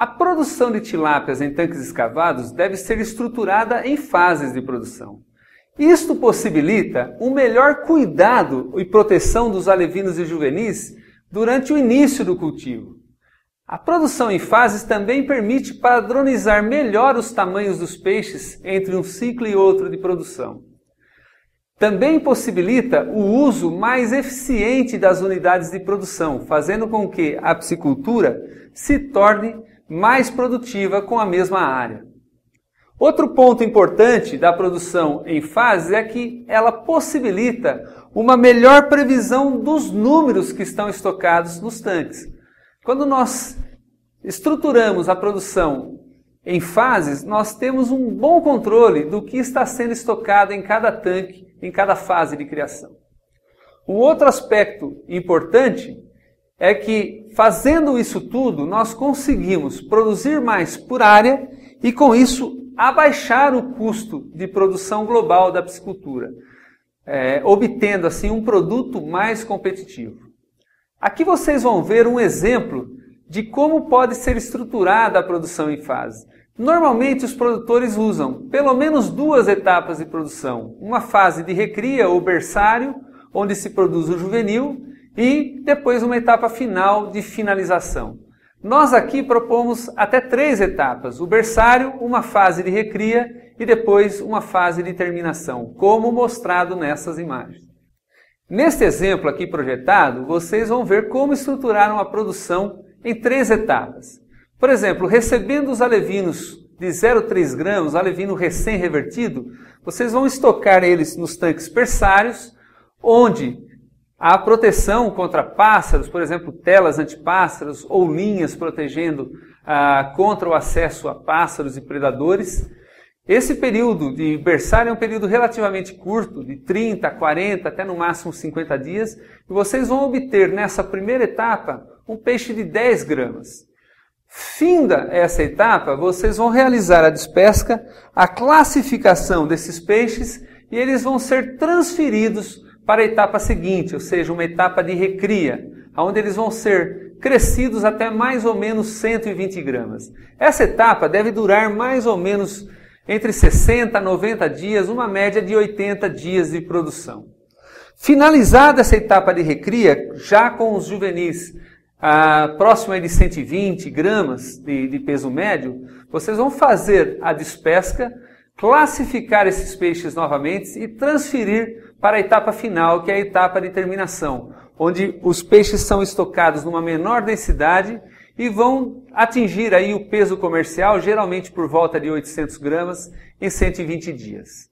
A produção de tilápias em tanques escavados deve ser estruturada em fases de produção. Isto possibilita um melhor cuidado e proteção dos alevinos e juvenis durante o início do cultivo. A produção em fases também permite padronizar melhor os tamanhos dos peixes entre um ciclo e outro de produção. Também possibilita o uso mais eficiente das unidades de produção, fazendo com que a piscicultura se torne mais produtiva com a mesma área. Outro ponto importante da produção em fases é que ela possibilita uma melhor previsão dos números que estão estocados nos tanques. Quando nós estruturamos a produção em fases, nós temos um bom controle do que está sendo estocado em cada tanque, em cada fase de criação. Um outro aspecto importante é que, fazendo isso tudo, nós conseguimos produzir mais por área e, com isso, abaixar o custo de produção global da piscicultura, obtendo assim um produto mais competitivo. Aqui vocês vão ver um exemplo de como pode ser estruturada a produção em fase. Normalmente os produtores usam pelo menos 2 etapas de produção, uma fase de recria ou berçário, onde se produz o juvenil, e depois uma etapa final de finalização. Nós aqui propomos até 3 etapas, o berçário, uma fase de recria e depois uma fase de terminação, como mostrado nessas imagens. Neste exemplo aqui projetado, vocês vão ver como estruturar uma produção em 3 etapas. Por exemplo, recebendo os alevinos de 0,3 gramas, alevino recém-revertido, vocês vão estocar eles nos tanques berçários, onde a proteção contra pássaros, por exemplo, telas antipássaros ou linhas protegendo contra o acesso a pássaros e predadores. Esse período de berçário é um período relativamente curto, de 30, 40, até no máximo 50 dias, e vocês vão obter nessa primeira etapa um peixe de 10 gramas. Finda essa etapa, vocês vão realizar a despesca, a classificação desses peixes e eles vão ser transferidos para a etapa seguinte, ou seja, uma etapa de recria, onde eles vão ser crescidos até mais ou menos 120 gramas. Essa etapa deve durar mais ou menos entre 60 a 90 dias, uma média de 80 dias de produção. Finalizada essa etapa de recria, já com os juvenis próximo de 120 gramas de peso médio, vocês vão fazer a despesca, classificar esses peixes novamente e transferir para a etapa final, que é a etapa de terminação, onde os peixes são estocados numa menor densidade e vão atingir aí o peso comercial, geralmente por volta de 800 gramas, em 120 dias.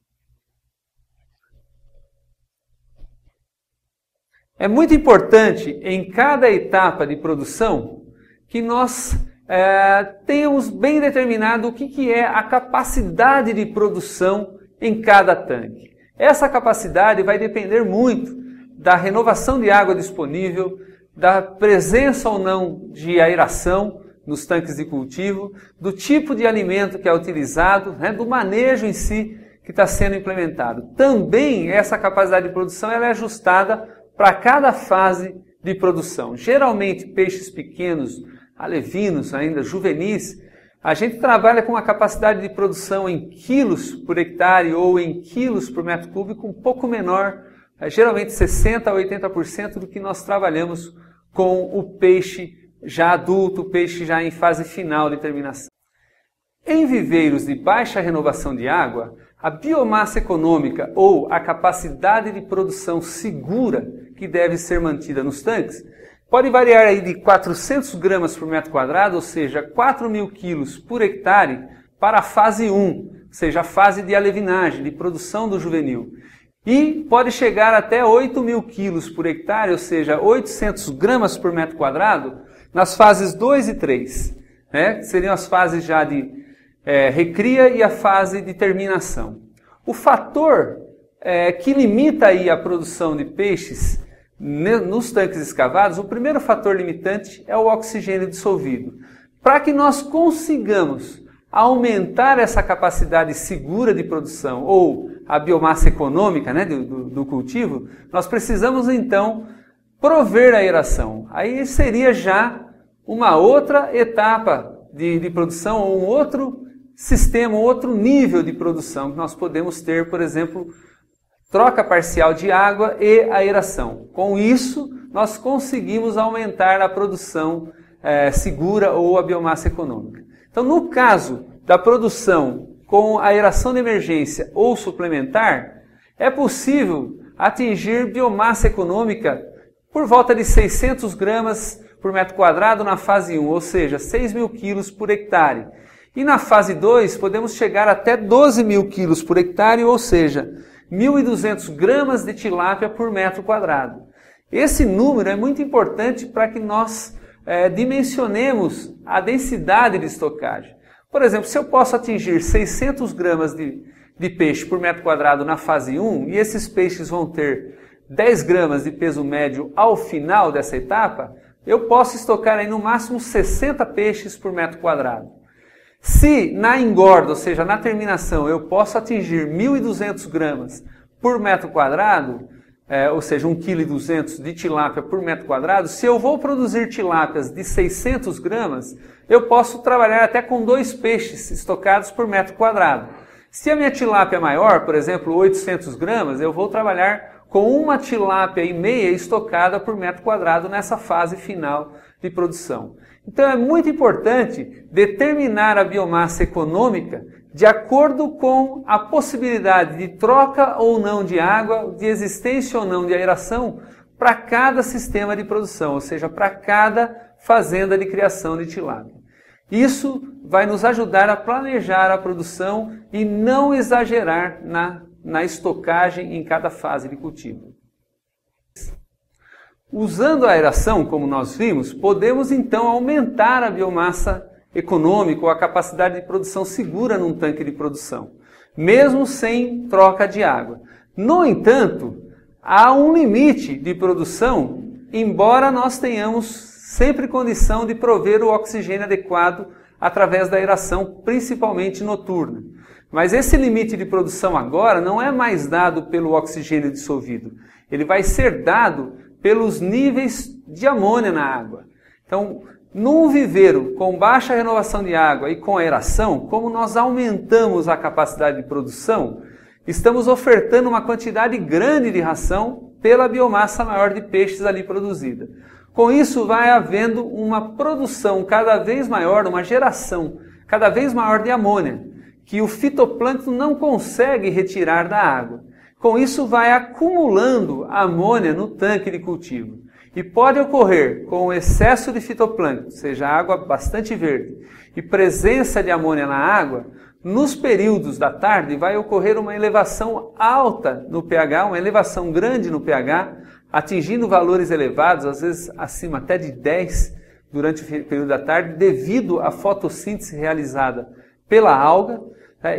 É muito importante, em cada etapa de produção, que nós tenhamos bem determinado o que é a capacidade de produção em cada tanque. Essa capacidade vai depender muito da renovação de água disponível, da presença ou não de aeração nos tanques de cultivo, do tipo de alimento que é utilizado, do manejo em si que está sendo implementado. Também essa capacidade de produção ela é ajustada para cada fase de produção. Geralmente peixes pequenos, alevinos, ainda juvenis, a gente trabalha com uma capacidade de produção em quilos por hectare ou em quilos por metro cúbico um pouco menor, geralmente 60% a 80% do que nós trabalhamos com o peixe já adulto, o peixe já em fase final de terminação. Em viveiros de baixa renovação de água, a biomassa econômica ou a capacidade de produção segura que deve ser mantida nos tanques pode variar aí de 400 gramas por metro quadrado, ou seja, 4.000 quilos por hectare, para a fase 1, ou seja, a fase de alevinagem, de produção do juvenil. E pode chegar até 8.000 quilos por hectare, ou seja, 800 gramas por metro quadrado, nas fases 2 e 3. Seriam as fases já de recria e a fase de terminação. O fator que limita aí a produção de peixes nos tanques escavados, o primeiro fator limitante é o oxigênio dissolvido. Para que nós consigamos aumentar essa capacidade segura de produção ou a biomassa econômica do cultivo, nós precisamos então prover a aeração. Aí seria já uma outra etapa de produção ou um outro sistema, um outro nível de produção que nós podemos ter, por exemplo, troca parcial de água e aeração. Com isso, nós conseguimos aumentar a produção segura ou a biomassa econômica. Então, no caso da produção com aeração de emergência ou suplementar, é possível atingir biomassa econômica por volta de 600 gramas por metro quadrado na fase 1, ou seja, 6.000 quilos por hectare. E na fase 2, podemos chegar até 12.000 quilos por hectare, ou seja, 1.200 gramas de tilápia por metro quadrado. Esse número é muito importante para que nós dimensionemos a densidade de estocagem. Por exemplo, se eu posso atingir 600 gramas de peixe por metro quadrado na fase 1, e esses peixes vão ter 10 gramas de peso médio ao final dessa etapa, eu posso estocar aí no máximo 60 peixes por metro quadrado. Se na engorda, ou seja, na terminação, eu posso atingir 1.200 gramas por metro quadrado, ou seja, 1,2 kg de tilápia por metro quadrado, se eu vou produzir tilápias de 600 gramas, eu posso trabalhar até com 2 peixes estocados por metro quadrado. Se a minha tilápia é maior, por exemplo, 800 gramas, eu vou trabalhar com uma tilápia e meia estocada por metro quadrado nessa fase final de produção. Então é muito importante determinar a biomassa econômica de acordo com a possibilidade de troca ou não de água, de existência ou não de aeração para cada sistema de produção, ou seja, para cada fazenda de criação de tilápia. Isso vai nos ajudar a planejar a produção e não exagerar na estocagem em cada fase de cultivo. Usando a aeração, como nós vimos, podemos então aumentar a biomassa econômica ou a capacidade de produção segura num tanque de produção, mesmo sem troca de água. No entanto, há um limite de produção, embora nós tenhamos sempre condição de prover o oxigênio adequado através da aeração, principalmente noturna. Mas esse limite de produção agora não é mais dado pelo oxigênio dissolvido, ele vai ser dado pelos níveis de amônia na água. Então, num viveiro com baixa renovação de água e com aeração, como nós aumentamos a capacidade de produção, estamos ofertando uma quantidade grande de ração pela biomassa maior de peixes ali produzida. Com isso, vai havendo uma produção cada vez maior, uma geração cada vez maior de amônia, que o fitoplâncton não consegue retirar da água. Com isso, vai acumulando amônia no tanque de cultivo. E pode ocorrer com o excesso de fitoplâncton, ou seja, água bastante verde, e presença de amônia na água, nos períodos da tarde vai ocorrer uma elevação alta no pH, uma elevação grande no pH, atingindo valores elevados, às vezes acima até de 10 durante o período da tarde, devido à fotossíntese realizada pela alga.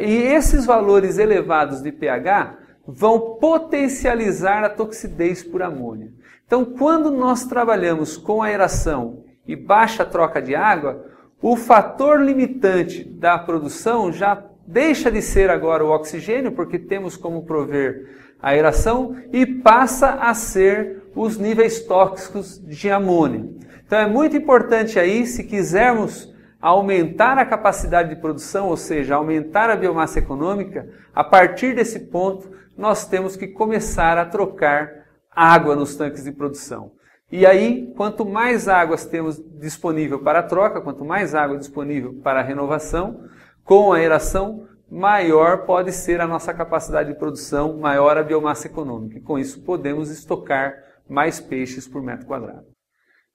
E esses valores elevados de pH vão potencializar a toxidez por amônia. Então, quando nós trabalhamos com aeração e baixa troca de água, o fator limitante da produção já deixa de ser agora o oxigênio, porque temos como prover a aeração, e passa a ser os níveis tóxicos de amônia. Então é muito importante aí, se quisermos aumentar a capacidade de produção, ou seja, aumentar a biomassa econômica, a partir desse ponto nós temos que começar a trocar água nos tanques de produção. E aí, quanto mais águas temos disponível para a troca, quanto mais água disponível para a renovação, com a aeração, maior pode ser a nossa capacidade de produção, maior a biomassa econômica. E com isso podemos estocar mais peixes por metro quadrado.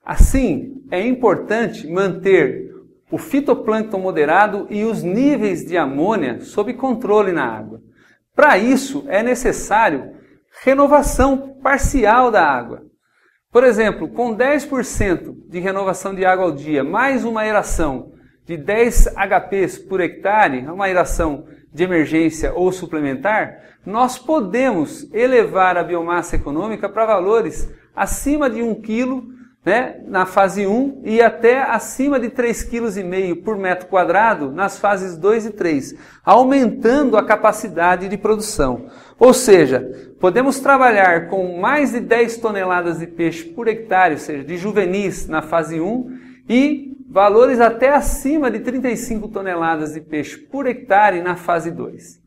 Assim, é importante manter o fitoplâncton moderado e os níveis de amônia sob controle na água. Para isso, é necessário renovação parcial da água. Por exemplo, com 10% de renovação de água ao dia, mais uma aeração de 10 HPs por hectare, uma aeração de emergência ou suplementar, nós podemos elevar a biomassa econômica para valores acima de 1 kg, na fase 1 e até acima de 3,5 kg por metro quadrado nas fases 2 e 3, aumentando a capacidade de produção. Ou seja, podemos trabalhar com mais de 10 toneladas de peixe por hectare, ou seja, de juvenis na fase 1 e valores até acima de 35 toneladas de peixe por hectare na fase 2.